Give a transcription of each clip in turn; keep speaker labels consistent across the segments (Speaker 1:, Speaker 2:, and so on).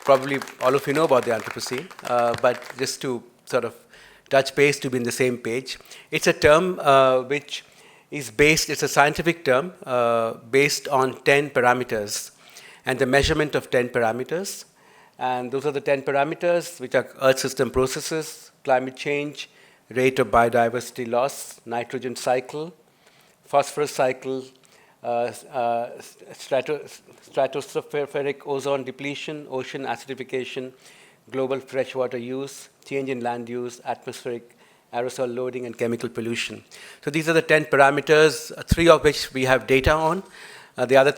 Speaker 1: probably all of you know about the Anthropocene, but just to sort of touch base to be in the same page. It's a term which is based, it's a scientific term based on 10 parameters and the measurement of 10 parameters. And those are the 10 parameters, which are Earth system processes, climate change, rate of biodiversity loss, nitrogen cycle, phosphorus cycle, stratospheric ozone depletion, ocean acidification, global freshwater use, change in land use, atmospheric aerosol loading, and chemical pollution. So these are the 10 parameters, 3 of which we have data on. The other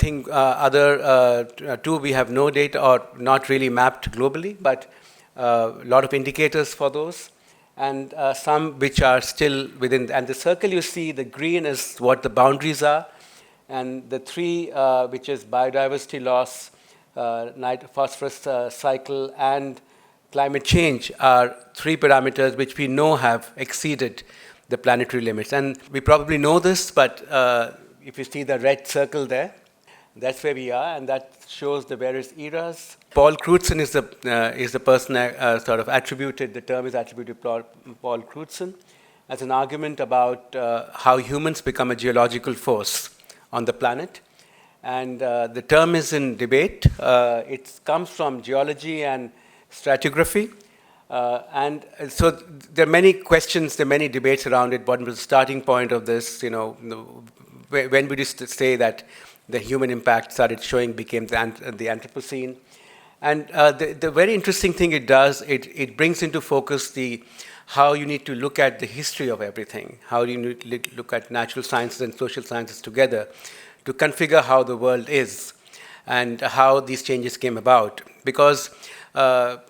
Speaker 1: two we have no data or not really mapped globally, but a lot of indicators for those, and some which are still within. And the circle you see, the green is what the boundaries are, and the 3, which is biodiversity loss, phosphorus cycle, and climate change, are 3 parameters which we know have exceeded the planetary limits. And we probably know this, but if you see the red circle there, that's where we are, and that shows the various eras. Paul Crutzen is the person sort of attributed, the term is attributed to Paul Crutzen as an argument about how humans become a geological force on the planet. And the term is in debate. It comes from geology and stratigraphy. And so there are many questions, there are many debates around it. What was the starting point of this? When would you say that the human impact started showing, became the Anthropocene? And the very interesting thing it does, it brings into focus how you need to look at the history of everything, how you need to look at natural sciences and social sciences together to configure how the world is and how these changes came about. Because the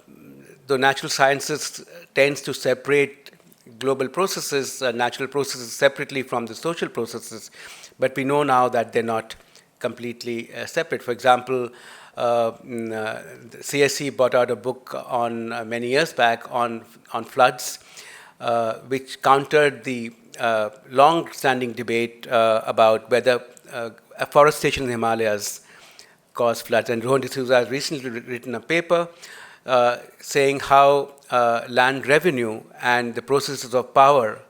Speaker 1: natural sciences tends to separate global processes, natural processes separately from the social processes, but we know now that they're not completely separate. For example, CSE brought out a book on many years back on floods, which countered the long-standing debate about whether afforestation in the Himalayas cause floods. And Rohan D'Souza has recently written a paper saying how land revenue and the processes of power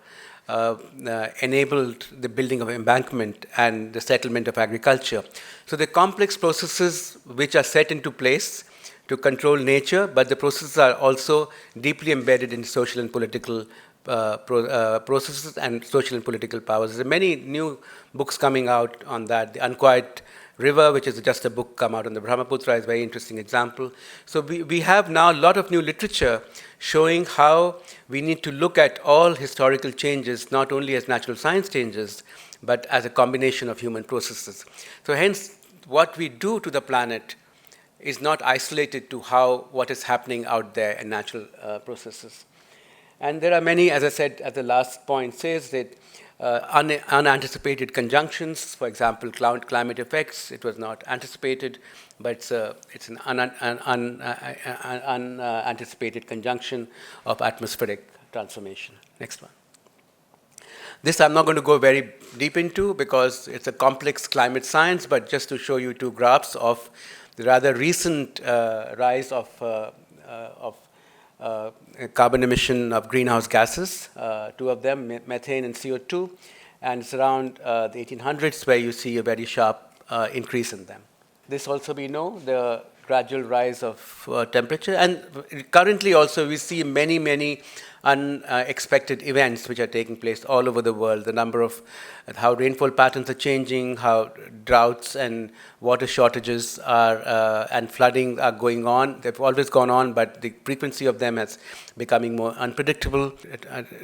Speaker 1: enabled the building of embankment and the settlement of agriculture. So the complex processes which are set into place to control nature, but the processes are also deeply embedded in social and political processes and social and political powers. There are many new books coming out on that. The Unquiet River, which is just a book come out on the Brahmaputra, is a very interesting example. So we have now a lot of new literature showing how we need to look at all historical changes, not only as natural science changes, but as a combination of human processes. So hence, what we do to the planet is not isolated to what is happening out there in natural processes. And there are many, as I said at the last point, says that unanticipated conjunctions, for example, climate effects, it was not anticipated, but it's an unanticipated conjunction of atmospheric transformation. Next one. This I'm not going to go very deep into because it's a complex climate science, but just to show you 2 graphs of the rather recent rise of carbon emission of greenhouse gases, 2 of them, methane and CO2, and it's around the 1800s where you see a very sharp increase in them. This also we know, the gradual rise of temperature, and currently also we see many unexpected events which are taking place all over the world. The number of how rainfall patterns are changing, how droughts and water shortages and flooding are going on. They've always gone on, but the frequency of them is becoming more unpredictable.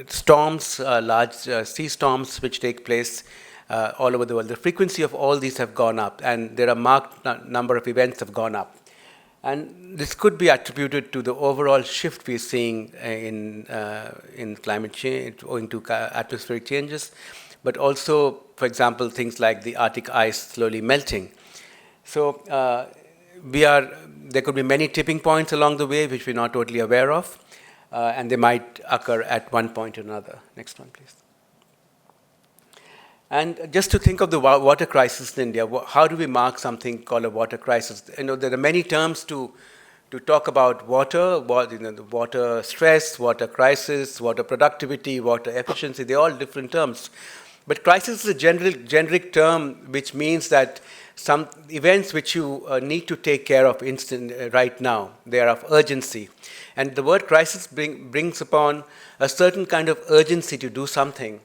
Speaker 1: Storms, large sea storms which take place all over the world. The frequency of all these have gone up, and there are marked number of events have gone up. And this could be attributed to the overall shift we're seeing in climate change owing to atmospheric changes, but also, for example, things like the Arctic ice slowly melting. So there could be many tipping points along the way which we're not totally aware of, and they might occur at one point or another. Next one, please. And just to think of the water crisis in India, how do we mark something called a water crisis? There are many terms to to talk about water, the water stress, water crisis, water productivity, water efficiency. They're all different terms. But crisis is a generic term which means that some events which you need to take care of right now, they are of urgency. And the word crisis brings upon a certain kind of urgency to do something.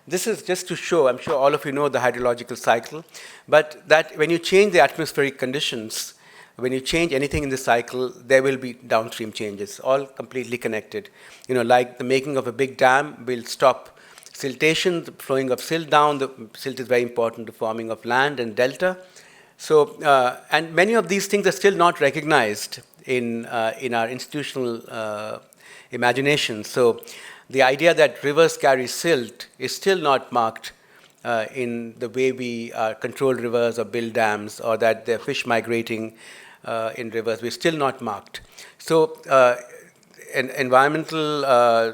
Speaker 1: This is just to show, I'm sure all of you know the hydrological cycle, but that when you change the atmospheric conditions, when you change anything in the cycle, there will be downstream changes, all completely connected. Like the making of a big dam will stop siltation, the flowing of silt down. The silt is very important to forming of land and delta. So, and many of these things are still not recognized in our institutional imagination. So, the idea that rivers carry silt is still not marked in the way we control rivers or build dams, or that there are fish migrating in rivers. We're still not marked. So, environmental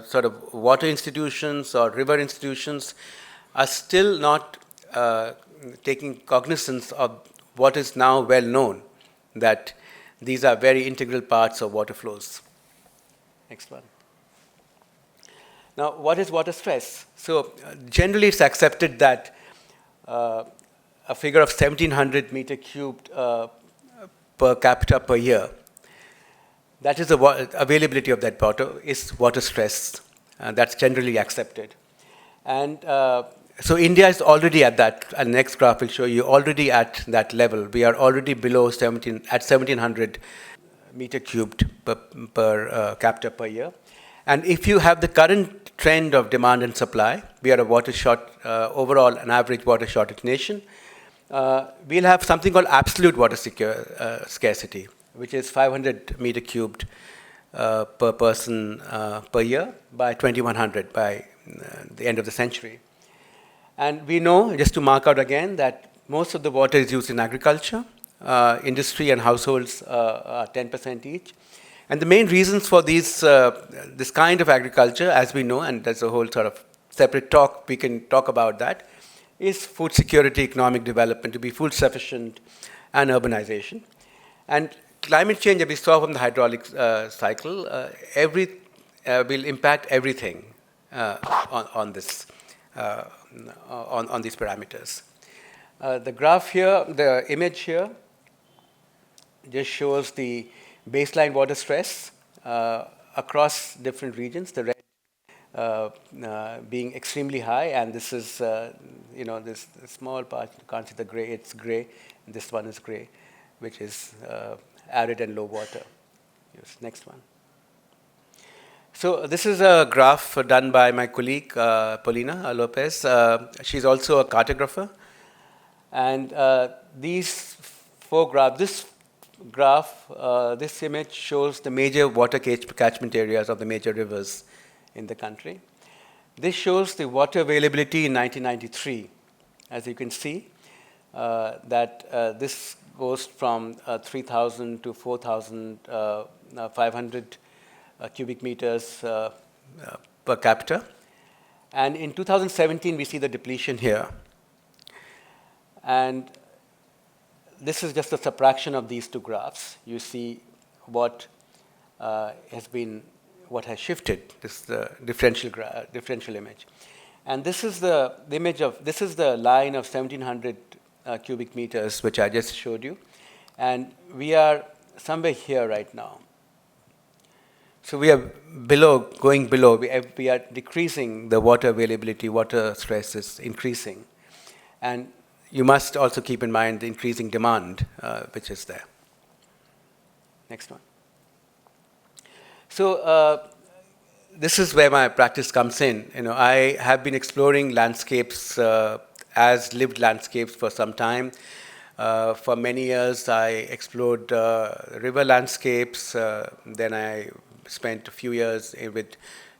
Speaker 1: sort of water institutions or river institutions are still not taking cognizance of what is now well known, that these are very integral parts of water flows. Next one. Now, what is water stress? So, generally it's accepted that a figure of 1,700 meter cubed per capita per year, that is the availability of that water, is water stress. That's generally accepted. And so India is already at that, and next graph will show you, already at that level. We are already below 1,700 meter cubed per capita per year. And if you have the current trend of demand and supply, we are a water short, overall an average water shortage nation, we'll have something called absolute water scarcity, which is 500 meter cubed per person per year by 2100, by the end of the century. And we know, just to mark out again, that most of the water is used in agriculture. Industry and households are 10% each. And the main reasons for this kind of agriculture, as we know, and there's a whole sort of separate talk, we can talk about that, is food security, economic development, to be food sufficient, and urbanization. And climate change, as we saw from the hydraulic cycle, will impact everything on this. On these parameters. The graph here, the image here, just shows the baseline water stress across different regions, the red being extremely high, and this is, this small part, you can't see the gray, it's gray, and this one is gray, which is arid and low water. Yes, next one. So this is a graph done by my colleague, Paulina Lopez. She's also a cartographer. And these four graphs, this image shows the major water catchment areas of the major rivers in the country. This shows the water availability in 1993. As you can see, that this goes from 3,000 to 4,500 cubic meters per capita. And in 2017, we see the depletion here. And this is just a subtraction of these two graphs. You see what has shifted, this is the differential image. And this is the image of, this is the line of 1,700 cubic meters, which I just showed you. And we are somewhere here right now. So we are going below. We are decreasing the water availability, water stress is increasing. And you must also keep in mind the increasing demand, which is there. Next one. So this is where my practice comes in. I have been exploring landscapes as lived landscapes for some time. For many years, I explored river landscapes. Then I spent a few years with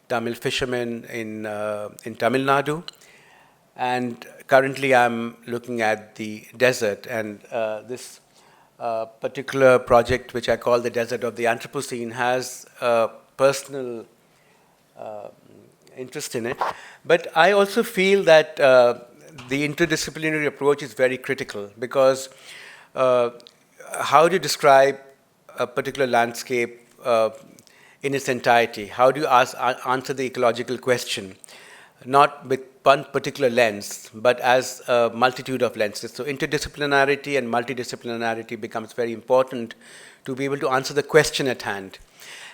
Speaker 1: Tamil fishermen in Tamil Nadu. And currently, I'm looking at the desert. And this particular project, which I call the Desert of the Anthropocene, has a personal interest in it. But I also feel that the interdisciplinary approach is very critical, because how do you describe a particular landscape in its entirety? How do you answer the ecological question? Not with one particular lens, but as a multitude of lenses. So interdisciplinarity and multidisciplinarity becomes very important to be able to answer the question at hand.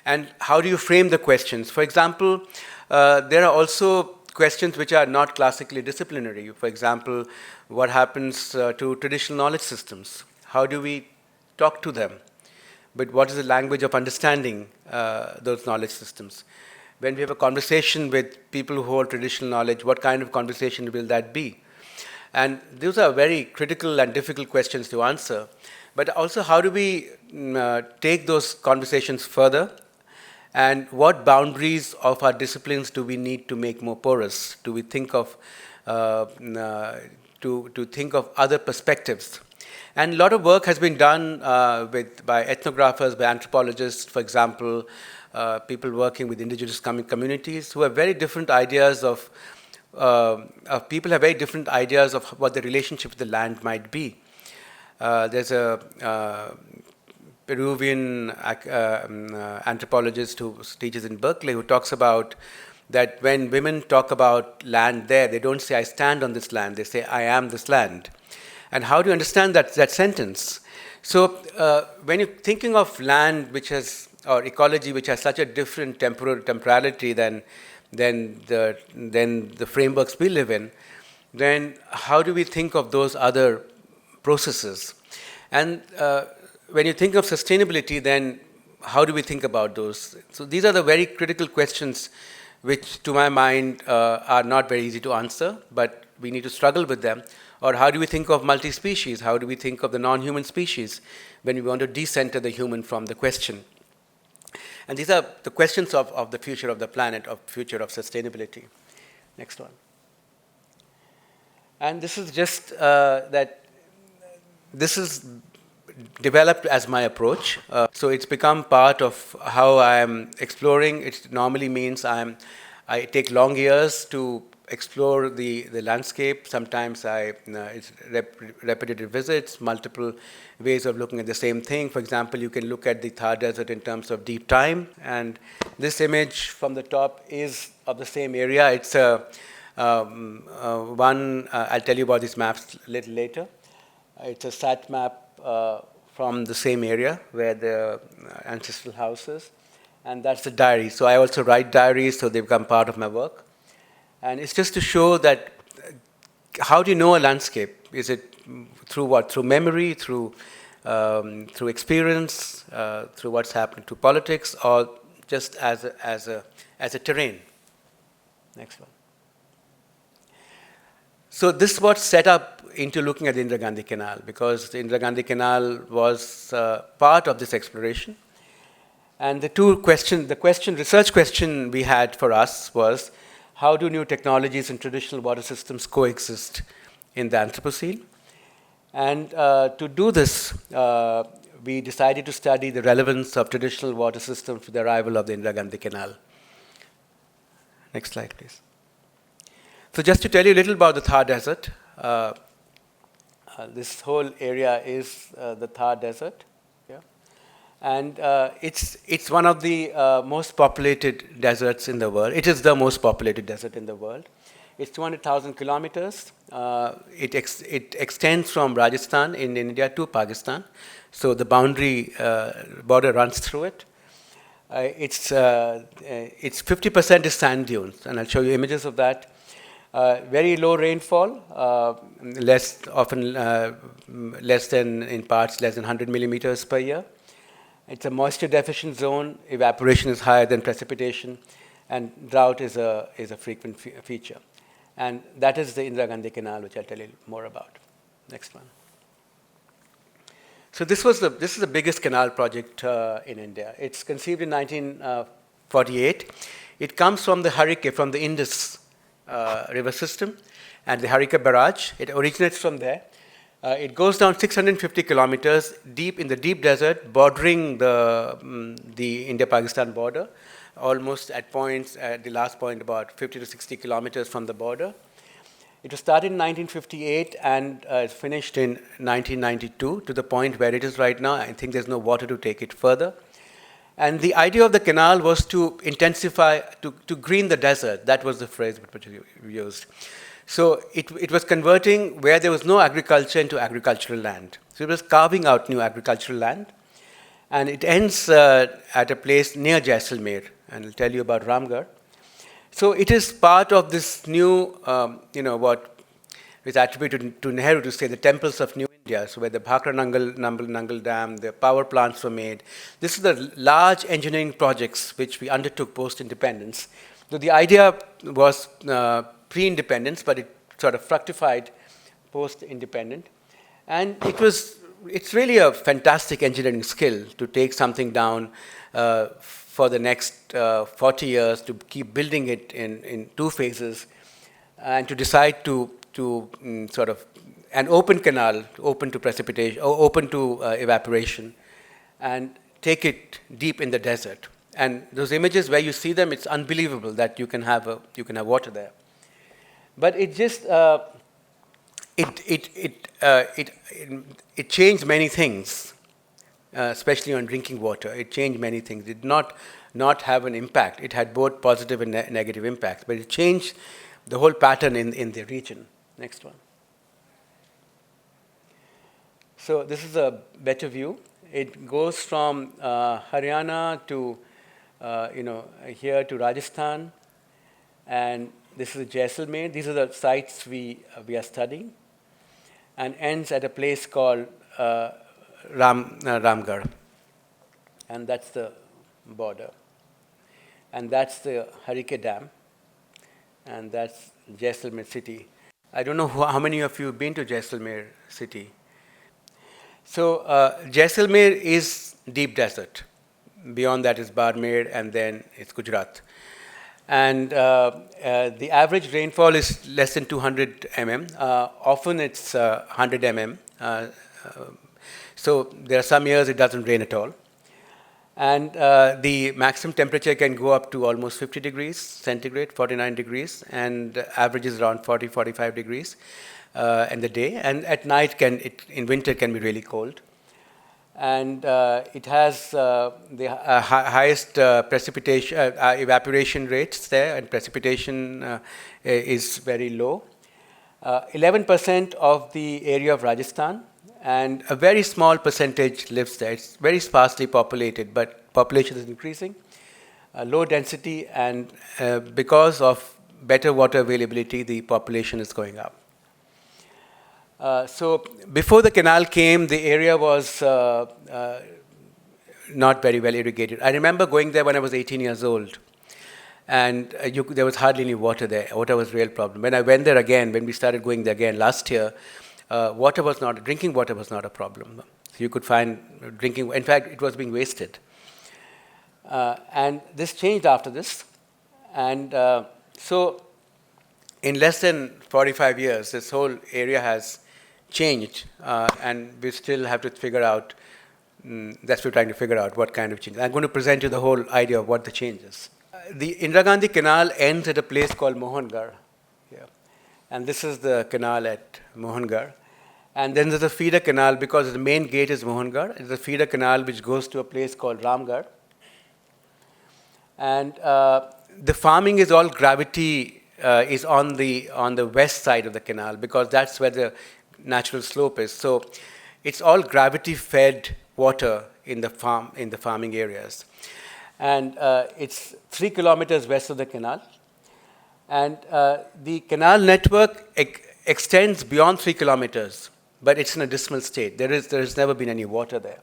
Speaker 1: And how do you frame the questions? For example, there are also questions which are not classically disciplinary. For example, what happens to traditional knowledge systems? How do we talk to them? But what is the language of understanding those knowledge systems? When we have a conversation with people who hold traditional knowledge, what kind of conversation will that be? And those are very critical and difficult questions to answer. But also, how do we take those conversations further? And what boundaries of our disciplines do we need to make more porous? Do we think of to think of other perspectives? And a lot of work has been done by ethnographers, by anthropologists, for example, people working with indigenous communities who have very different ideas of people have very different ideas of what the relationship with the land might be. There's a Peruvian anthropologist who teaches in Berkeley who talks about that when women talk about land there, they don't say, I stand on this land, they say, I am this land. And how do you understand that sentence? So when you're thinking of land which has, or ecology which has such a different temporality than the frameworks we live in, then how do we think of those other processes? And when you think of sustainability, then how do we think about those? So these are the very critical questions which, to my mind, are not very easy to answer, but we need to struggle with them. Or how do we think of multi-species? How do we think of the non-human species when we want to decenter the human from the question? And these are the questions of the future of the planet, of future of sustainability. Next one. And this is just that this is developed as my approach. So it's become part of how I am exploring. It normally means I take long years to explore the landscape. Sometimes it's repetitive visits, multiple ways of looking at the same thing. For example, you can look at the Thar Desert in terms of deep time. And this image from the top is of the same area. It's I'll tell you about these maps a little later. It's a sat map from the same area where the ancestral house is. And that's the diary. So I also write diaries, so they become part of my work. And it's just to show that how do you know a landscape? Is it through what? Through memory, through experience, through what's happening to politics, or just as a terrain? Next one. So this was set up into looking at the Indira Gandhi Canal, because the Indira Gandhi Canal was part of this exploration. And the research question we had for us was, how do new technologies and traditional water systems coexist in the Anthropocene? And to do this, we decided to study the relevance of traditional water systems to the arrival of the Indira Gandhi Canal. Next slide, please. So just to tell you a little about the Thar Desert, this whole area is the Thar Desert. Yeah? And it's one of the most populated deserts in the world. It is the most populated desert in the world. It's 200,000 kilometers. It extends from Rajasthan in India to Pakistan. So the border runs through it. It's 50% is sand dunes, and I'll show you images of that. Very low rainfall, less than, in parts, less than 100 millimeters per year. It's a moisture deficient zone. Evaporation is higher than precipitation, and drought is a frequent feature. And that is the Indira Gandhi Canal, which I'll tell you more about. Next one. So this is the biggest canal project in India. It's conceived in 1948. It comes from the Harike, from the Indus river system, and the Harika Barrage. It originates from there. It goes down 650 kilometers deep in the deep desert, bordering the India-Pakistan border, almost at points, at the last point, about 50 to 60 kilometers from the border. It was started in 1958 and finished in 1992 to the point where it is right now. I think there's no water to take it further. And the idea of the canal was to intensify, to green the desert. That was the phrase which we used. So it was converting where there was no agriculture into agricultural land. So it was carving out new agricultural land. And it ends at a place near Jaisalmer, and I'll tell you about Ramgarh. So it is part of this new, what is attributed to Nehru to say the temples of New India, so where the Bhakra Nangal Dam, the power plants were made. This is the large engineering projects which we undertook post-independence. So the idea was pre-independence, but it sort of fructified post-independent. And it's really a fantastic engineering skill to take something down for the next 40 years, to keep building it in two phases, and to decide to sort of an open canal, open to precipitation, or open to evaporation, and take it deep in the desert. And those images where you see them, it's unbelievable that you can have water there. But it just it changed many things, especially on drinking water. It changed many things. It did not have an impact. It had both positive and negative impacts, but it changed the whole pattern in the region. Next one. So this is a better view. It goes from Haryana to here to Rajasthan, and this is Jaisalmer. These are the sites we are studying, and ends at a place called Ramgarh, and that's the border, and that's the Harike Dam, and that's Jaisalmer city. I don't know how many of you have been to Jaisalmer city. So Jaisalmer is deep desert. Beyond that is Barmer, and then it's Gujarat. And the average rainfall is less than 200 mm. Often it's 100 mm. So there are some years it doesn't rain at all. And the maximum temperature can go up to almost 50 degrees centigrade, 49 degrees, and average is around 40, 45 degrees in the day. And at night, in winter, it can be really cold. And it has the highest precipitation, evaporation rates there, and precipitation is very low. 11% of the area of Rajasthan, and a very small percentage lives there. It's very sparsely populated, but population is increasing. Low density, and because of better water availability, the population is going up. So before the canal came, the area was not very well irrigated. I remember going there when I was 18 years old, and there was hardly any water there. Water was a real problem. When I went there again, when we started going there again last year, drinking water was not a problem. So you could find drinking, in fact, it was being wasted. And this changed after this. And so in less than 45 years, this whole area has changed, and we still have to figure out, that's what we're trying to figure out, what kind of change. I'm going to present you the whole idea of what the change is. The Indira Gandhi Canal ends at a place called Mohangarh. Yeah. And this is the canal at Mohangarh. And then there's a feeder canal, because the main gate is Mohangarh. There's a feeder canal which goes to a place called Ramgarh. And the farming is all gravity, is on the west side of the canal, because that's where the natural slope is. So it's all gravity-fed water in the farming areas. And it's 3 kilometers west of the canal. And the canal network extends beyond 3 kilometers, but it's in a dismal state. There has never been any water there.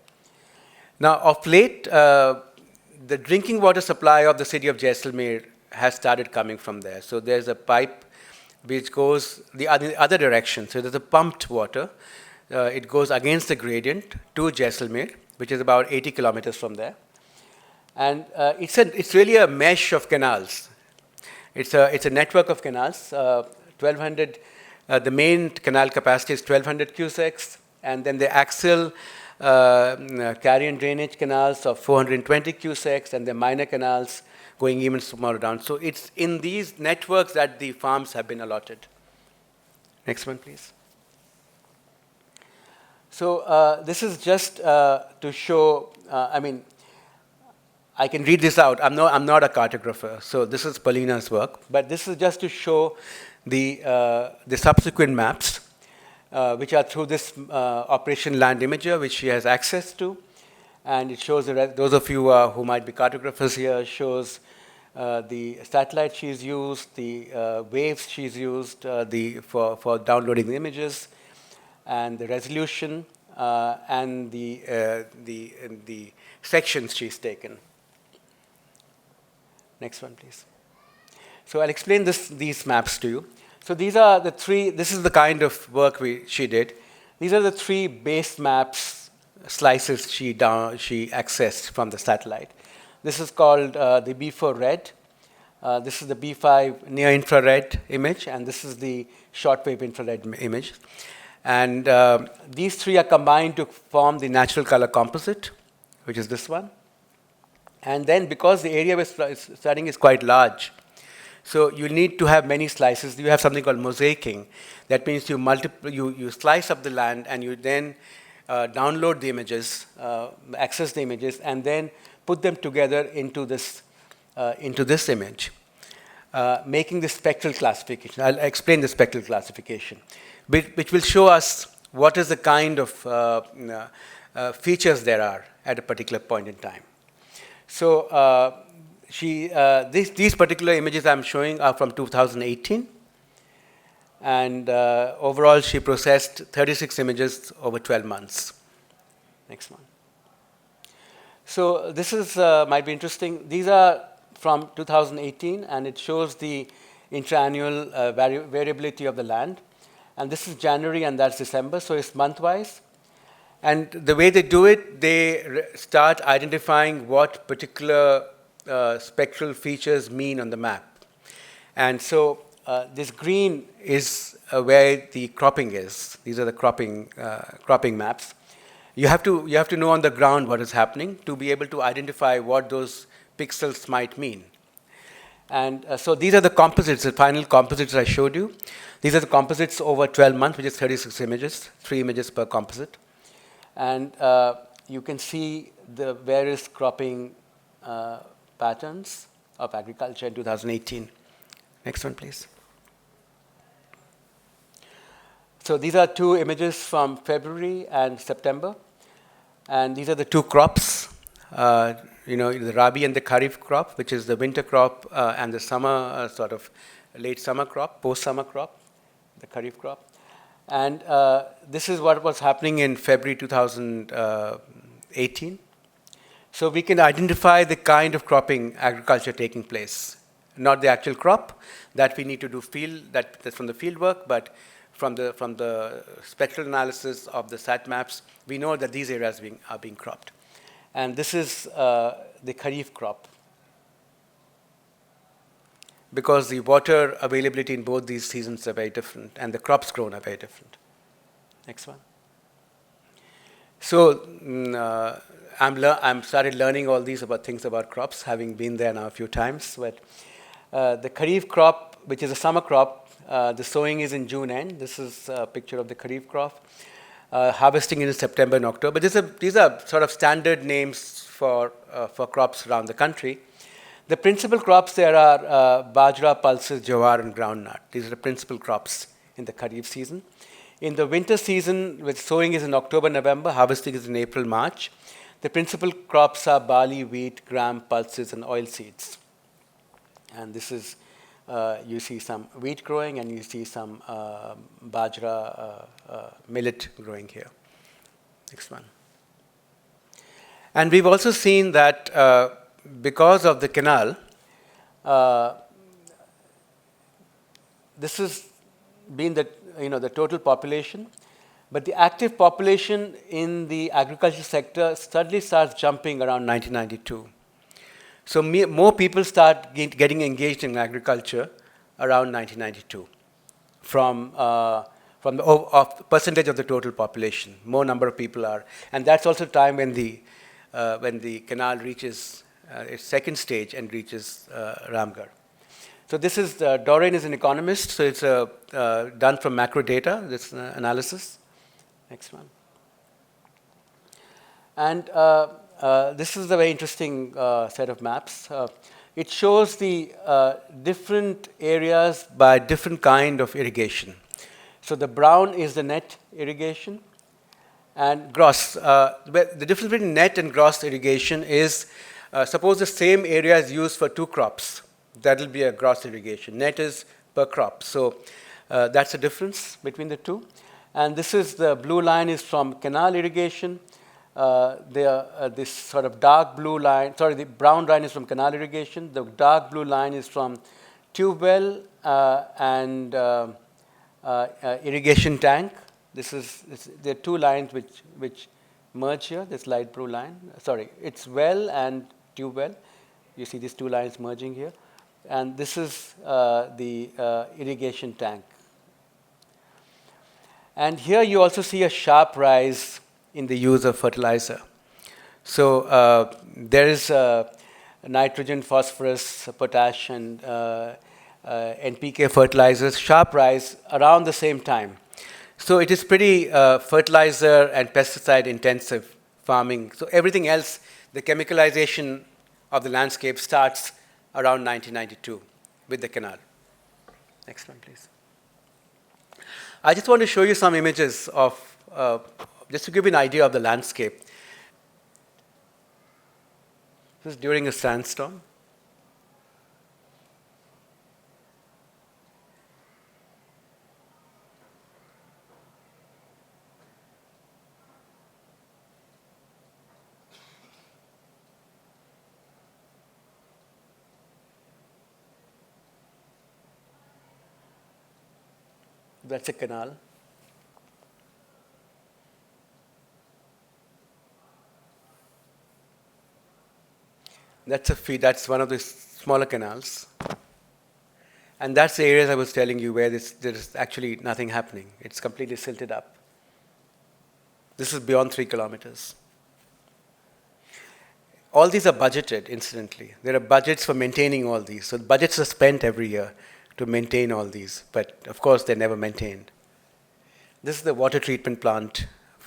Speaker 1: Now, of late, the drinking water supply of the city of Jaisalmer has started coming from there. So there's a pipe which goes the other direction. So there's a pumped water. It goes against the gradient to Jaisalmer, which is about 80 kilometers from there. And it's really a mesh of canals. It's a network of canals. 1,200. The main canal capacity is 1,200 cusecs, and then the axial carry drainage canals of 420 cusecs, and the minor canals going even smaller down. So it's in these networks that the farms have been allotted. Next one, please. So this is just to show, I mean, I can read this out. I'm not a cartographer, so this is Paulina's work. But this is just to show the subsequent maps, which are through this Operation Land Imager, which she has access to. And it shows, those of you who might be cartographers here, shows the satellite she's used, the waves she's used for downloading the images, and the resolution, and the sections she's taken. Next one, please. So I'll explain these maps to you. So these are the three, this is the kind of work she did. These are the three base maps, slices she accessed from the satellite. This is called the B4 red. This is the B5 near-infrared image, and this is the shortwave infrared image. And these three are combined to form the natural color composite, which is this one. And then because the area we're studying is quite large, so you need to have many slices. You have something called mosaicing. That means you slice up the land and you then download the images, access the images, and then put them together into this image, making the spectral classification. I'll explain the spectral classification, which will show us what is the kind of features there are at a particular point in time. So these particular images I'm showing are from 2018. And overall, she processed 36 images over 12 months. Next one. So this is might be interesting. These are from 2018, and it shows the intra-annual variability of the land. And this is January, and that's December, so it's month-wise. And the way they do it, they start identifying what particular spectral features mean on the map. And so this green is where the cropping is. These are the cropping maps. You have to know on the ground what is happening to be able to identify what those pixels might mean. And so these are the composites, the final composites I showed you. These are the composites over 12 months, which is 36 images, 3 images per composite. And you can see the various cropping patterns of agriculture in 2018. Next one, please. So these are two images from February and September. And these are the two crops, the Rabi and the Kharif crop, which is the winter crop and the summer, sort of late summer crop, post-summer crop, the Kharif crop. And this is what was happening in February 2018. So we can identify the kind of cropping agriculture taking place. Not the actual crop that we need to do that's from the field work, but from the spectral analysis of the sat maps, we know that these areas are being cropped. And this is the Kharif crop, because the water availability in both these seasons are very different, and the crops grown are very different. Next one. So I'm started learning all these things about crops, having been there now a few times. But the Kharif crop, which is a summer crop, the sowing is in June end. This is a picture of the Kharif crop. Harvesting in September and October. These are sort of standard names for crops around the country. The principal crops there are bajra, pulses, jawar, and groundnut. These are the principal crops in the Kharif season. In the winter season, which sowing is in October, November, harvesting is in April, March. The principal crops are barley, wheat, gram, pulses, and oilseeds. And this is, you see some wheat growing, and you see some bajra, millet growing here. Next one. And we've also seen that because of the canal, this has been the total population, but the active population in the agriculture sector suddenly starts jumping around 1992. So more people start getting engaged in agriculture around 1992 from the percentage of the total population. More number of people are, and that's also time when the canal reaches its second stage and reaches Ramgarh. So this is, Doreen is an economist, so it's done from macro data, this analysis. Next one. And this is a very interesting set of maps. It shows the different areas by different kind of irrigation. So the brown is the net irrigation, and gross. The difference between net and gross irrigation is, suppose the same area is used for 2 crops. That will be a gross irrigation. Net is per crop. So that's the difference between the two. And this is the blue line is from canal irrigation. This sort of dark blue line, sorry, the brown line is from canal irrigation. The dark blue line is from tube well and irrigation tank. There are 2 lines which merge here, this light blue line. Sorry, it's well and tube well. You see these 2 lines merging here. And this is the irrigation tank. And here you also see a sharp rise in the use of fertilizer. So there is nitrogen, phosphorus, potash, and NPK fertilizers, sharp rise around the same time. So it is pretty fertilizer and pesticide intensive farming. So everything else, the chemicalization of the landscape starts around 1992 with the canal. Next one, please. I just want to show you some images of, just to give you an idea of the landscape. This is during a sandstorm. That's a canal. That's a feed. That's one of the smaller canals. And that's the areas I was telling you where there's actually nothing happening. It's completely silted up. This is beyond 3 kilometers. All these are budgeted, incidentally. There are budgets for maintaining all these. So the budgets are spent every year to maintain all these. But of course, they're never maintained. This is the water treatment plant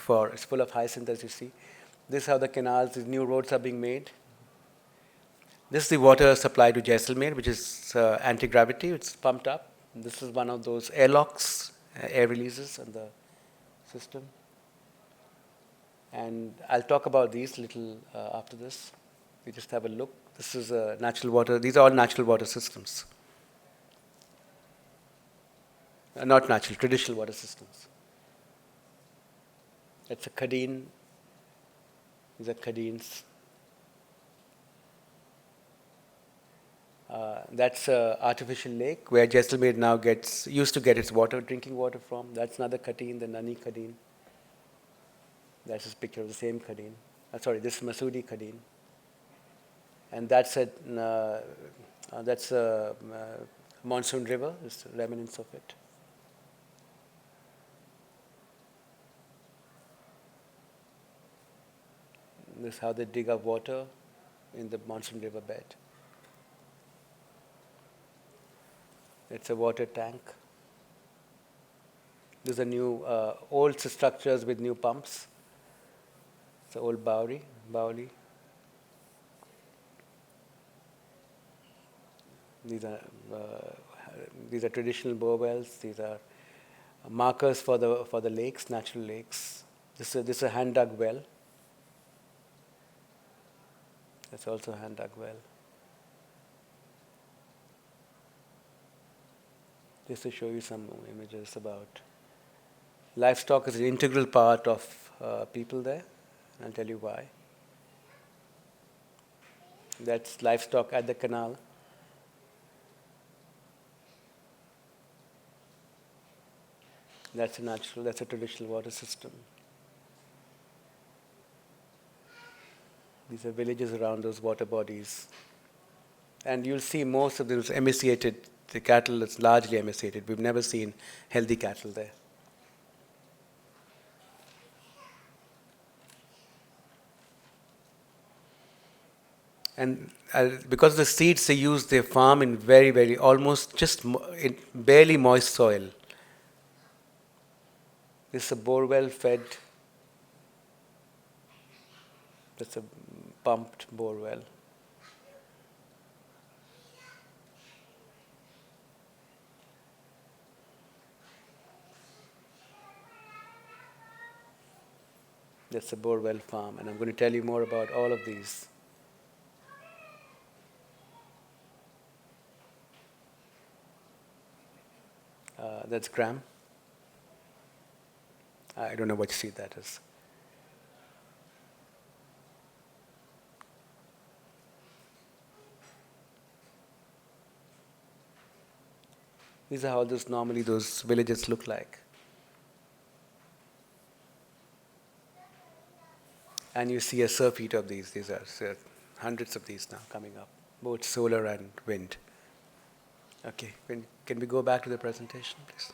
Speaker 1: it's full of hyacinth, as you see. This is how the canals, these new roads are being made. This is the water supply to Jaisalmer, which is anti-gravity. It's pumped up. This is one of those airlocks, air releases on the system. And I'll talk about these a little after this. We just have a look. This is natural water. These are all natural water systems. Not natural, traditional water systems. That's a Khadeen. These are Khadeens. That's an artificial lake where Jaisalmer now used to get its drinking water from. That's another Khadeen, the Nani Khadeen. That's a picture of the same Khadeen. Sorry, this is Masudi Khadeen. And that's a monsoon river. There's remnants of it. This is how they dig up water in the monsoon river bed. It's a water tank. These are new, old structures with new pumps. It's an old Bauli. These are traditional bore wells. These are markers for the lakes, natural lakes. This is a hand dug well. That's also a hand dug well. Just to show you some images about livestock is an integral part of people there. I'll tell you why. That's livestock at the canal. That's a traditional water system. These are villages around those water bodies. And you'll see most of those emaciated, the cattle is largely emaciated. We've never seen healthy cattle there. And because of the seeds they use, they farm in very, very, almost just in barely moist soil. This is a bore well fed, that's a pumped bore well. That's a bore well farm, and I'm going to tell you more about all of these. That's Gram. I don't know what seed that is. These are how normally those villages look like. And you see a surfeit of these. These are hundreds of these now coming up, both solar and wind. Okay, can we go back to the presentation, please?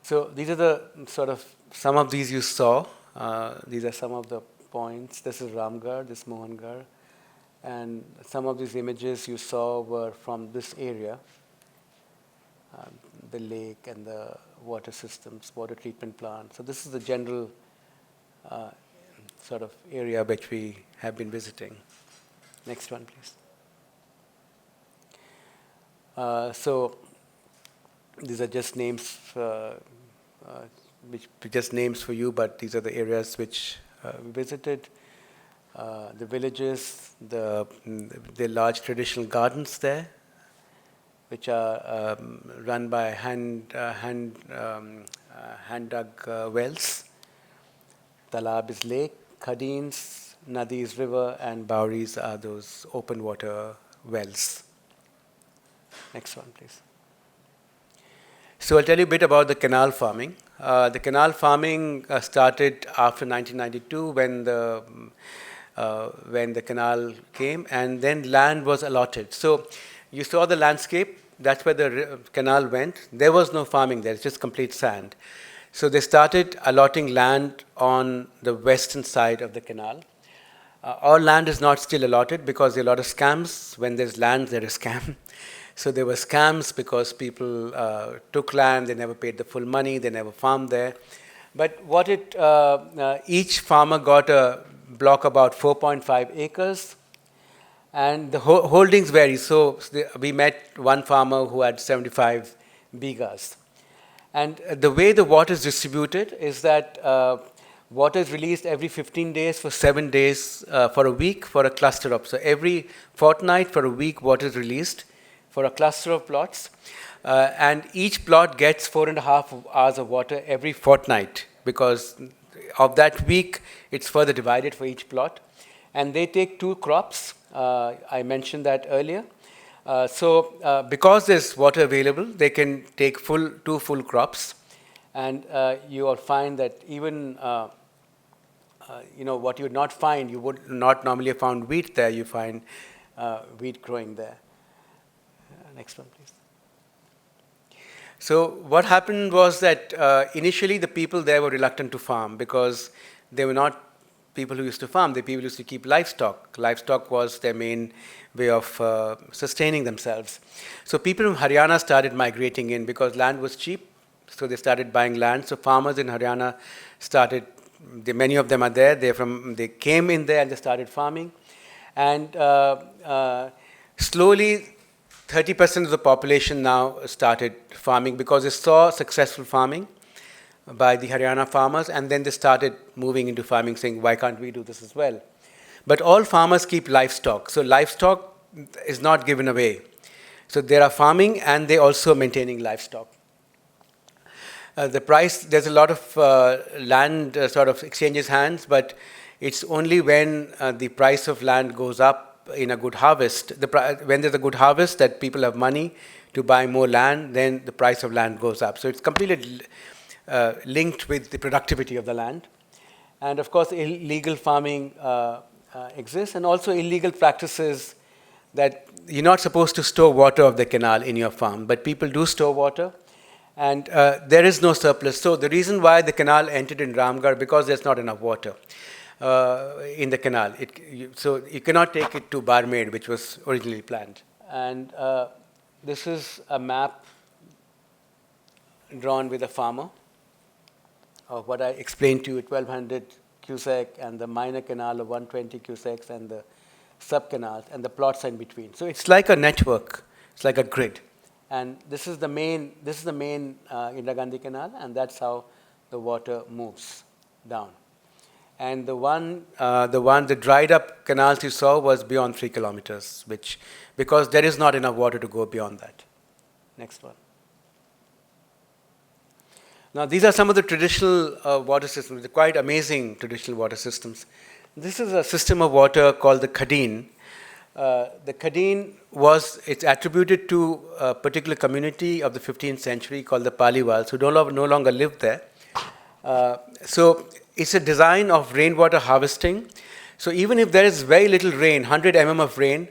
Speaker 1: So these are the sort of, some of these you saw. These are some of the points. This is Ramgarh, this Mohangarh. And some of these images you saw were from this area, the lake and the water systems, water treatment plant. So this is the general sort of area which we have been visiting. Next one, please. So these are just names, which just names for you, but these are the areas which we visited. The villages, the large traditional gardens there, which are run by hand-dug wells. Talab is lake, Khadins, Nadi is river, and Bauris are those open water wells. Next one, please. So I'll tell you a bit about the canal farming. The canal farming started after 1992 when the canal came, and then land was allotted. So you saw the landscape. That's where the canal went. There was no farming there. It's just complete sand. So they started allotting land on the western side of the canal. All land is not still allotted because there are a lot of scams. When there's land, there is scam. So there were scams because people took land, they never paid the full money, they never farmed there. But what each farmer got a block about 4.5 acres, and the holdings vary. So we met one farmer who had 75 bighas. And the way the water is distributed is that water is released every 15 days for 7 days for a week for a cluster of. So every fortnight for a week, water is released for a cluster of plots. And each plot gets 4.5 hours of water every fortnight, because of that week, it's further divided for each plot. And they take 2 crops. I mentioned that earlier. So because there's water available, they can take 2 full crops. And you will find that even what you would not find, you would not normally have found wheat there, you find wheat growing there. Next one, please. So what happened was that initially the people there were reluctant to farm because they were not people who used to farm. The people used to keep livestock. Livestock was their main way of sustaining themselves. So people from Haryana started migrating in because land was cheap. So they started buying land. So farmers in Haryana started, many of them are there. They came in there and they started farming. And slowly, 30% of the population now started farming because they saw successful farming by the Haryana farmers, and then they started moving into farming, saying, why can't we do this as well? But all farmers keep livestock. So livestock is not given away. So they are farming and they also maintaining livestock. The price, there's a lot of land sort of exchanges hands, but it's only when the price of land goes up in a good harvest, when there's a good harvest that people have money to buy more land, then the price of land goes up. So it's completely linked with the productivity of the land. And of course, illegal farming exists, and also illegal practices that you're not supposed to store water of the canal in your farm, but people do store water, and there is no surplus. So the reason why the canal entered in Ramgarh, because there's not enough water. in the canal. So you cannot take it to Barmaid, which was originally planned. And this is a map drawn with a farmer of what I explained to you, 1200 cusac and the minor canal of 120 cusacs and the sub-canals and the plots in between. So it's like a network. It's like a grid. And this is the main Indira Gandhi Canal, and that's how the water moves down. And the dried up canals you saw was beyond 3 kilometers, because there is not enough water to go beyond that. Next one. Now, these are some of the traditional water systems, the quite amazing traditional water systems. This is a system of water called the Khadin. The Khadin it's attributed to a particular community of the 15th century called the Paliwals, who no longer live there. So it's a design of rainwater harvesting. So even if there is very little rain, 100 mm of rain,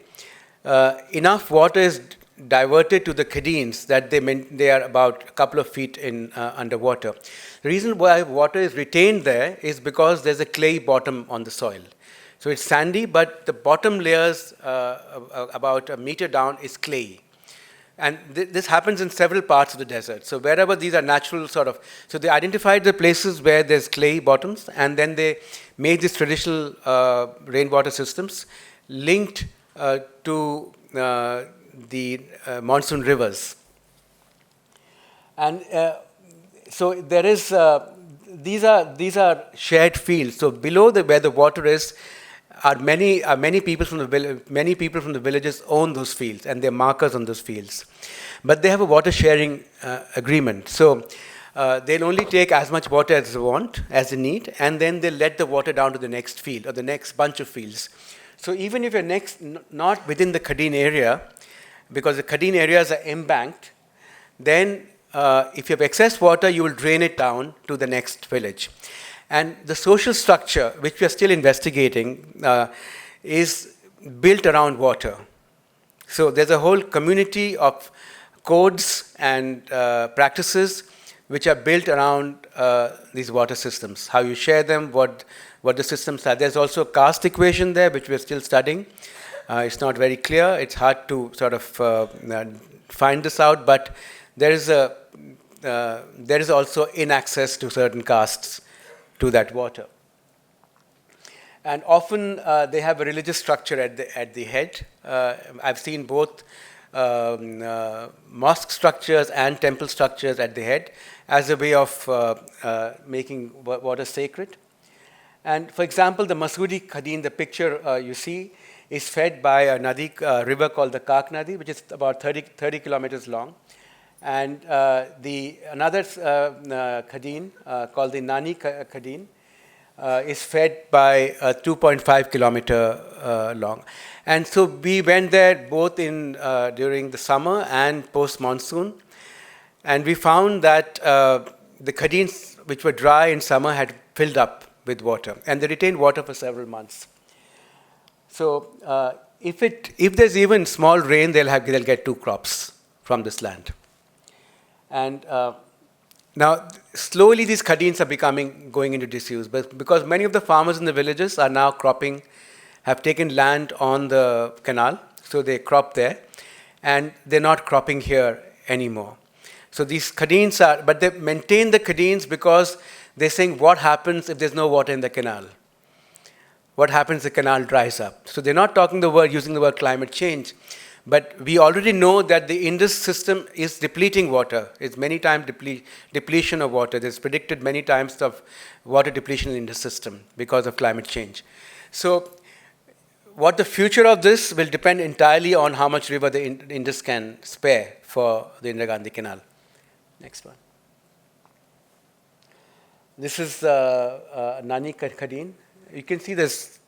Speaker 1: enough water is diverted to the Khadins that they are about a couple of feet in underwater. The reason why water is retained there is because there's a clay bottom on the soil. So it's sandy, but the bottom layers about a meter down is clay. And this happens in several parts of the desert. So wherever these are natural so they identified the places where there's clay bottoms, and then they made these traditional rainwater systems linked to the monsoon rivers. And so there is, these are shared fields. So below where the water is, many people from the villages own those fields, and they're markers on those fields. But they have a water sharing agreement. So they'll only take as much water as they want, as they need, and then they'll let the water down to the next field or the next bunch of fields. So even if you're not within the Khadin area, because the Khadin areas are embanked, then if you have excess water, you will drain it down to the next village. And the social structure, which we are still investigating, is built around water. So there's a whole community of codes and practices which are built around these water systems, how you share them, what the systems are. There's also a caste equation there, which we're still studying. It's not very clear. It's hard to find this out, but there is also inaccess to certain castes to that water. And often they have a religious structure at the head. I've seen both mosque structures and temple structures at the head as a way of making water sacred. And for example, the Masudi Khadin, the picture you see, is fed by a river called the Kak Nadi, which is about 30 kilometers long. And another Khadin called the Nani Khadin is fed by a 2.5 kilometer long. And so we went there both during the summer and post-monsoon. And we found that the Khadins, which were dry in summer, had filled up with water. And they retained water for several months. So if there's even small rain, they'll get 2 crops from this land. And now slowly these Khadins are going into disuse, but because many of the farmers in the villages are now have taken land on the canal, so they crop there, and they're not cropping here anymore. So these Khadins but they maintain the Khadins because they're saying, what happens if there's no water in the canal? What happens if the canal dries up? So they're not using the word climate change, but we already know that the Indus system is depleting water. It's many times depletion of water. There's predicted many times of water depletion in the Indus system because of climate change. So what the future of this will depend entirely on how much river the Indus can spare for the Indira Gandhi Canal. Next one. This is Nani Khadin. You can see there's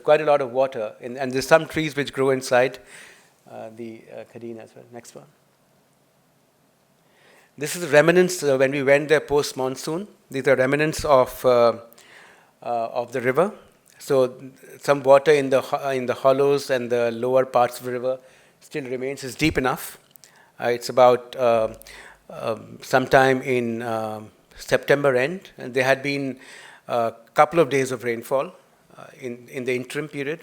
Speaker 1: quite a lot of water, and there's some trees which grow inside the Khadin as well. Next one. This is remnants when we went there post-monsoon. These are remnants of the river. So some water in the hollows and the lower parts of the river still remains. It's deep enough. It's about sometime in September end, and there had been a couple of days of rainfall, in the interim period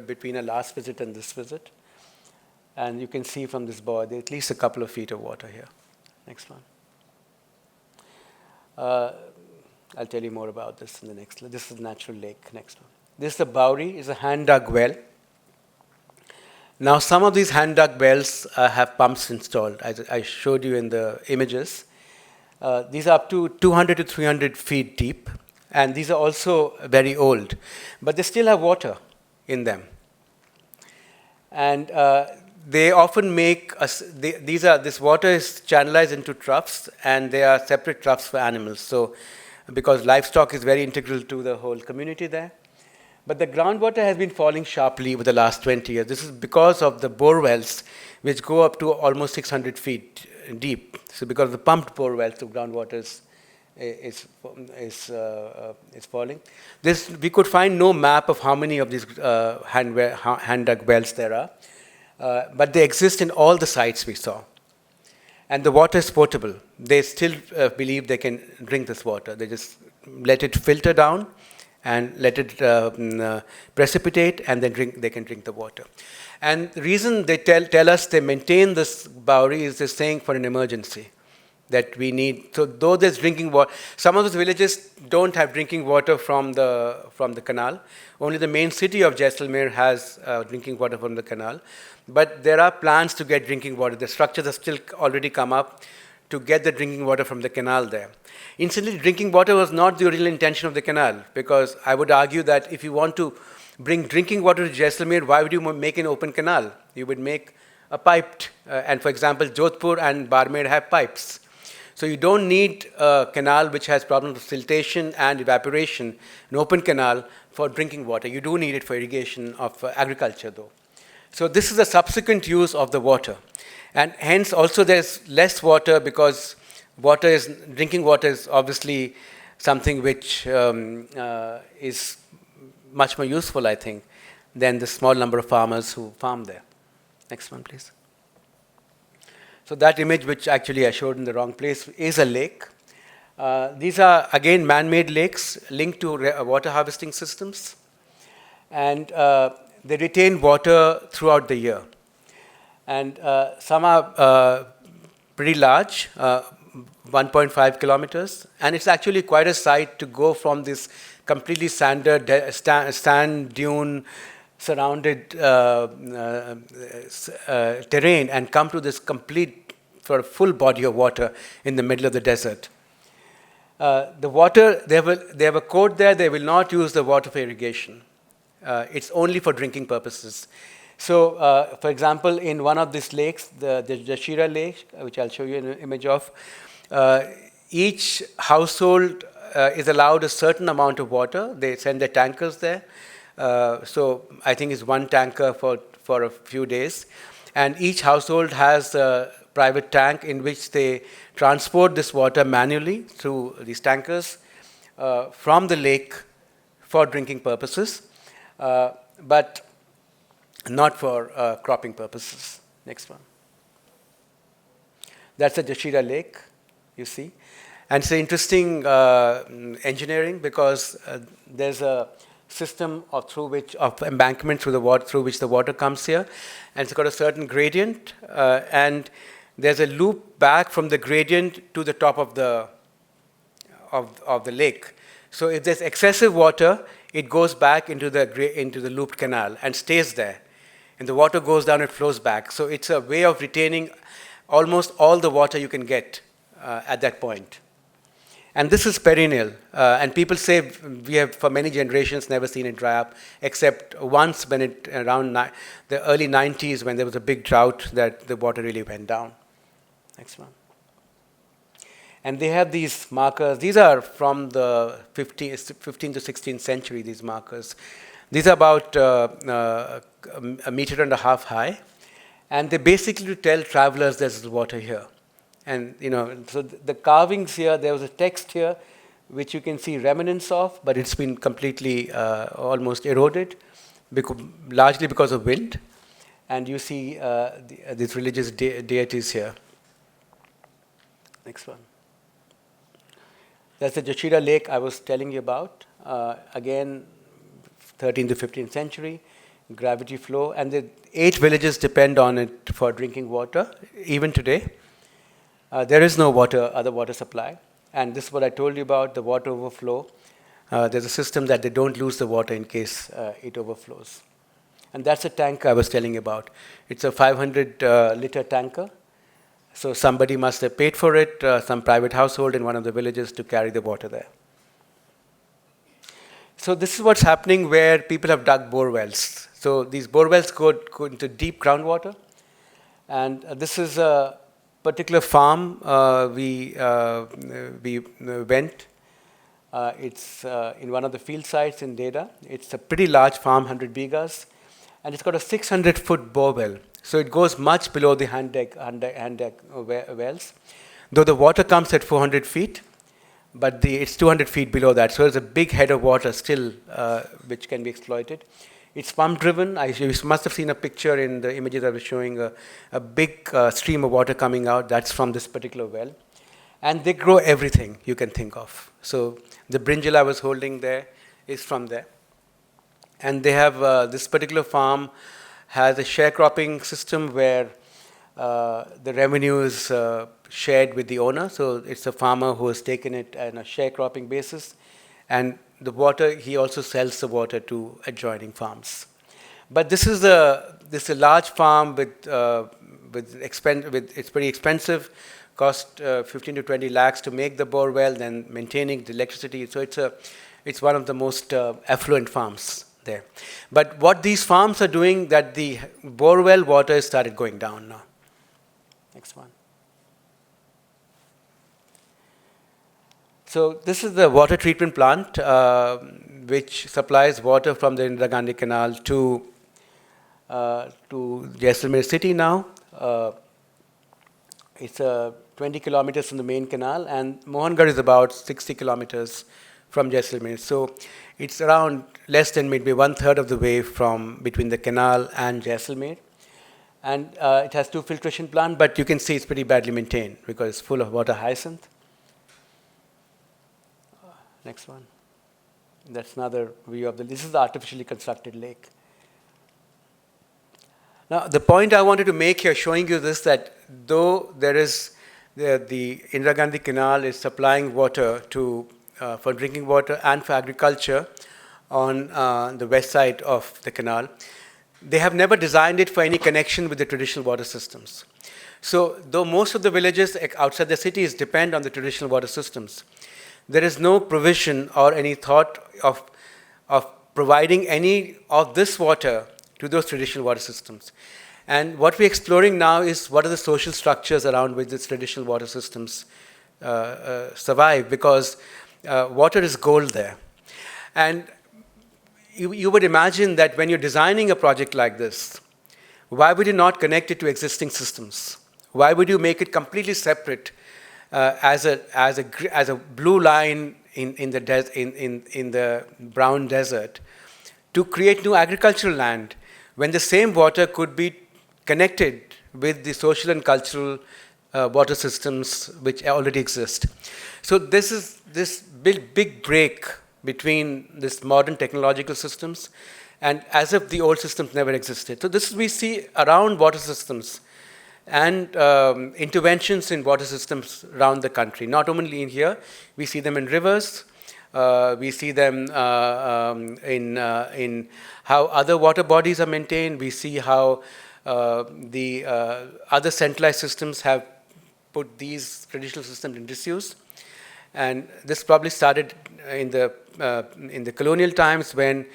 Speaker 1: between a last visit and this visit. And you can see from this bore, there are at least a couple of feet of water here. Next one. I'll tell you more about this in the next. This is the natural lake. Next one. This is the Bowery. It's a hand-dug well. Now, some of these hand-dug wells have pumps installed, as I showed you in the images. These are up to 200 to 300 feet deep, and these are also very old, but they still have water in them. And they often make this water is channelized into troughs, and they are separate troughs for animals. So, because livestock is very integral to the whole community there. But the groundwater has been falling sharply over the last 20 years. This is because of the bore wells, which go up to almost 600 feet deep. So because of the pumped bore wells, the groundwater is falling. We could find no map of how many of these hand-dug wells there are, but they exist in all the sites we saw. And the water is potable. They still believe they can drink this water. They just let it filter down and let it precipitate, and then they can drink the water. And the reason they tell us they maintain this Bowery is they're saying for an emergency that we need. So though there's drinking water, some of those villages don't have drinking water from the canal. Only the main city of Jaisalmer has drinking water from the canal. But there are plans to get drinking water. The structures have still already come up to get the drinking water from the canal there. Incidentally, drinking water was not the original intention of the canal, because I would argue that if you want to bring drinking water to Jaisalmer, why would you make an open canal? You would make a piped, and for example, Jodhpur and Barmer have pipes. So you don't need a canal which has problems with siltation and evaporation, an open canal for drinking water. You do need it for irrigation of agriculture though. So this is a subsequent use of the water. And hence also there's less water, because drinking water is obviously something which is much more useful, I think, than the small number of farmers who farm there. Next one, please. So that image, which actually I showed in the wrong place, is a lake. These are, again, man-made lakes linked to water harvesting systems. And they retain water throughout the year. And some are pretty large, 1.5 kilometers. And it's actually quite a sight to go from this completely sand dune surrounded terrain and come to this complete full body of water in the middle of the desert. The water, they have a code there, they will not use the water for irrigation. It's only for drinking purposes. So, for example, in one of these lakes, the Jashira Lake, which I'll show you an image of, each household is allowed a certain amount of water. They send their tankers there. So I think it's one tanker for a few days. And each household has a private tank in which they transport this water manually through these tankers from the lake for drinking purposes, but not for cropping purposes. Next one. That's the Jashira Lake, you see. And it's interesting engineering, because there's a system of embankment through which the water comes here, and it's got a certain gradient, and there's a loop back from the gradient to the top of the lake. So if there's excessive water, it goes back into the looped canal and stays there. And the water goes down, it flows back. So it's a way of retaining almost all the water you can get at that point. And this is perennial. And people say we have, for many generations, never seen it dry up, except once when around the early 90s, when there was a big drought, that the water really went down. Next one. And they have these markers. These are from the 15th to 16th century, these markers. These are about a meter and a half high. And they basically tell travelers there's water here. And, so the carvings here, there was a text here, which you can see remnants of, but it's been completely almost eroded, largely because of wind. And you see these religious deities here. Next one. That's the Jashira Lake I was telling you about. Again, 13th to 15th century, gravity flow, and the 8 villages depend on it for drinking water, even today. There is no other water supply, and this is what I told you about, the water overflow. There's a system that they don't lose the water in case it overflows. And that's a tank I was telling you about. It's a 500-liter tanker. So somebody must have paid for it, some private household in one of the villages to carry the water there. So this is what's happening where people have dug bore wells. So these bore wells go into deep groundwater. And this is a particular farm we went. It's in one of the field sites in Deda. It's a pretty large farm, 100 bigas. And it's got a 600-foot bore well. So it goes much below the hand deck wells. Though the water comes at 400 feet, but it's 200 feet below that. So there's a big head of water still which can be exploited. It's pump driven. You must have seen a picture in the images I was showing, a big stream of water coming out. That's from this particular well. And they grow everything you can think of. So the brinjal I was holding there is from there. And they have this particular farm has a sharecropping system where the revenue is shared with the owner. So it's a farmer who has taken it on a sharecropping basis. And the water, he also sells the water to adjoining farms. But this is a large farm with it's pretty expensive, cost 15 to 20 lakhs to make the bore well, then maintaining the electricity. So it's one of the most affluent farms there. But what these farms are doing, that the bore well water has started going down now. Next one. So this is the water treatment plant which supplies water from the Indira Gandhi Canal to Jaisalmer city now. It's 20 kilometers from the main canal, and Mohangarh is about 60 kilometers from Jaisalmer. So it's around less than maybe 1/3 of the way from between the canal and Jaisalmer. And it has 2 filtration plants, but you can see it's pretty badly maintained because it's full of water hyacinth. Next one. That's another view of this is the artificially constructed lake. Now, the point I wanted to make here, showing you this, that though there is the Indira Gandhi Canal is supplying water for drinking water and for agriculture on the west side of the canal, they have never designed it for any connection with the traditional water systems. So, though most of the villages outside the cities depend on the traditional water systems, there is no provision or any thought of providing any of this water to those traditional water systems. And what we're exploring now is what are the social structures around which these traditional water systems survive, because water is gold there. And you would imagine that when you're designing a project like this, why would you not connect it to existing systems? Why would you make it completely separate as a blue line in the brown desert to create new agricultural land, when the same water could be connected with the social and cultural water systems which already exist? So this is this big break between this modern technological systems and as if the old systems never existed. So this we see around water systems and interventions in water systems around the country. Not only in here, we see them in rivers, we see them in how other water bodies are maintained, we see how the other centralized systems have put these traditional systems in disuse. And this probably started in the colonial times when,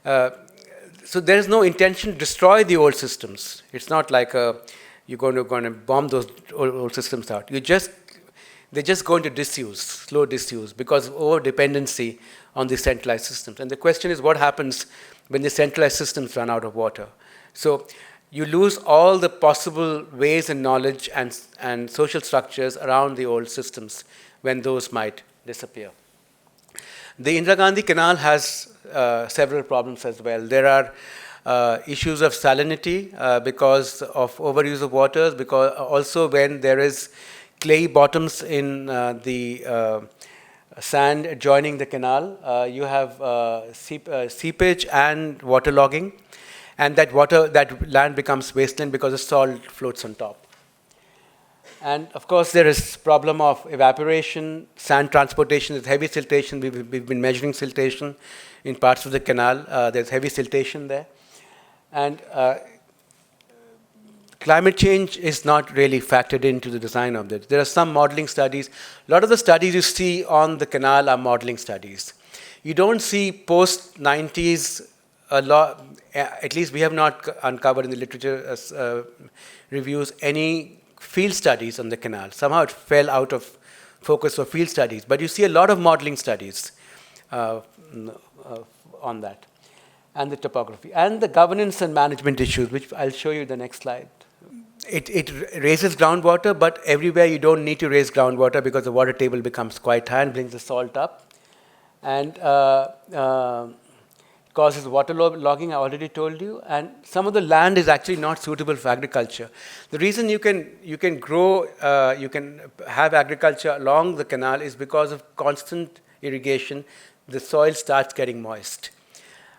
Speaker 1: so there is no intention to destroy the old systems. It's not like you're going to bomb those old systems out. They just go into disuse, slow disuse, because of over-dependency on the centralized systems. And the question is, what happens when the centralized systems run out of water? So you lose all the possible ways and knowledge and social structures around the old systems when those might disappear. The Indira Gandhi Canal has several problems as well. There are issues of salinity because of overuse of waters, because also when there is clay bottoms in the sand joining the canal. You have seepage and waterlogging, and that land becomes wasteland because the salt floats on top. And of course, there is problem of evaporation, sand transportation, there's heavy siltation. We've been measuring siltation in parts of the canal. There's heavy siltation there. And climate change is not really factored into the design of this. There are some modeling studies. A lot of the studies you see on the canal are modeling studies. You don't see post-90s a lot, at least we have not uncovered in the literature reviews any field studies on the canal. Somehow it fell out of focus for field studies. But you see a lot of modeling studies on that, and the topography, and the governance and management issues, which I'll show you the next slide. It raises groundwater, but everywhere you don't need to raise groundwater because the water table becomes quite high and brings the salt up. And causes water logging, I already told you. And some of the land is actually not suitable for agriculture. The reason you can grow, you can have agriculture along the canal is because of constant irrigation. The soil starts getting moist.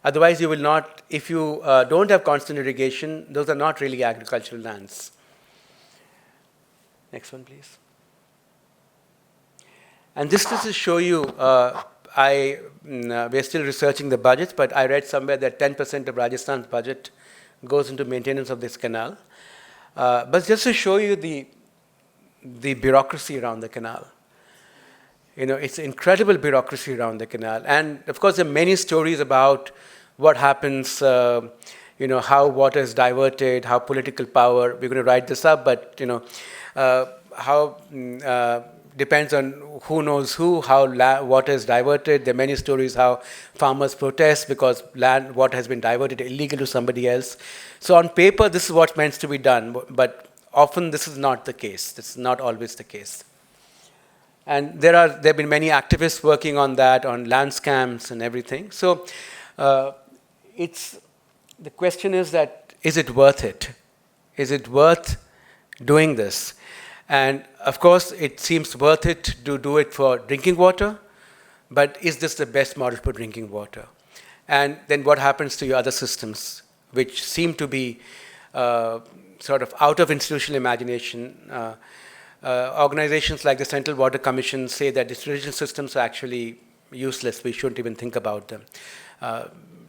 Speaker 1: Otherwise, you will not, if you don't have constant irrigation, those are not really agricultural lands. Next one, please. And this is to show you, we're still researching the budgets, but I read somewhere that 10% of Rajasthan's budget goes into maintenance of this canal. But just to show you the bureaucracy around the canal. You know, it's incredible bureaucracy around the canal. And of course, there are many stories about what happens, you know, how water is diverted, how political power, we're going to write this up, but, you know, how depends on who knows who, how water is diverted. There are many stories how farmers protest because water has been diverted illegal to somebody else. So on paper, this is what's meant to be done, but often this is not the case. This is not always the case. And there have been many activists working on that, on land scams and everything. So the question is that, is it worth it? Is it worth doing this? And of course, it seems worth it to do it for drinking water, but is this the best model for drinking water? And then what happens to your other systems, which seem to be sort of out of institutional imagination? Organizations like the Central Water Commission say that distribution systems are actually useless. We shouldn't even think about them.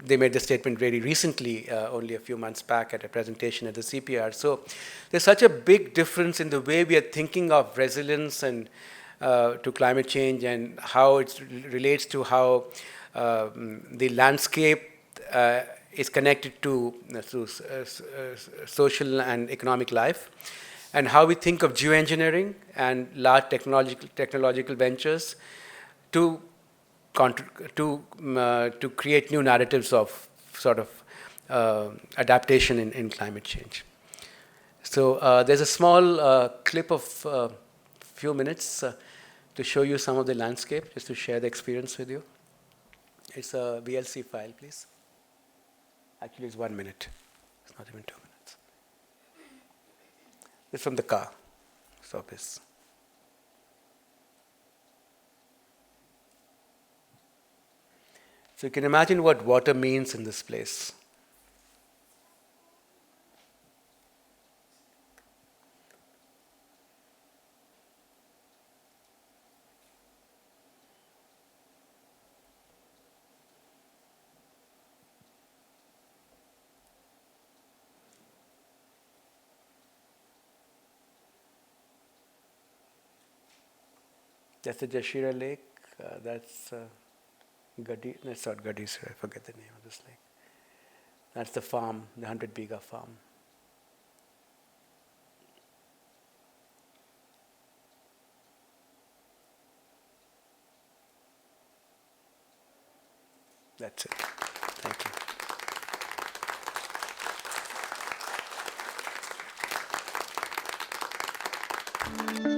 Speaker 1: They made the statement very recently, only a few months back at a presentation at the CPR. So there's such a big difference in the way we are thinking of resilience and to climate change and how it relates to how the landscape is connected to social and economic life, and how we think of geoengineering and large technological ventures to create new narratives of sort of adaptation in climate change. So there's a small clip of a few minutes to show you some of the landscape, just to share the experience with you. It's a VLC file, please. Actually, it's 1 minute. It's not even 2 minutes. It's from the car. Stop this. So you can imagine what water means in this place. That's the Jashira Lake. That's Gadi. That's not Gadi, sir. I forget the name of this lake. That's the farm, the 100 Biga farm. That's it. Thank you.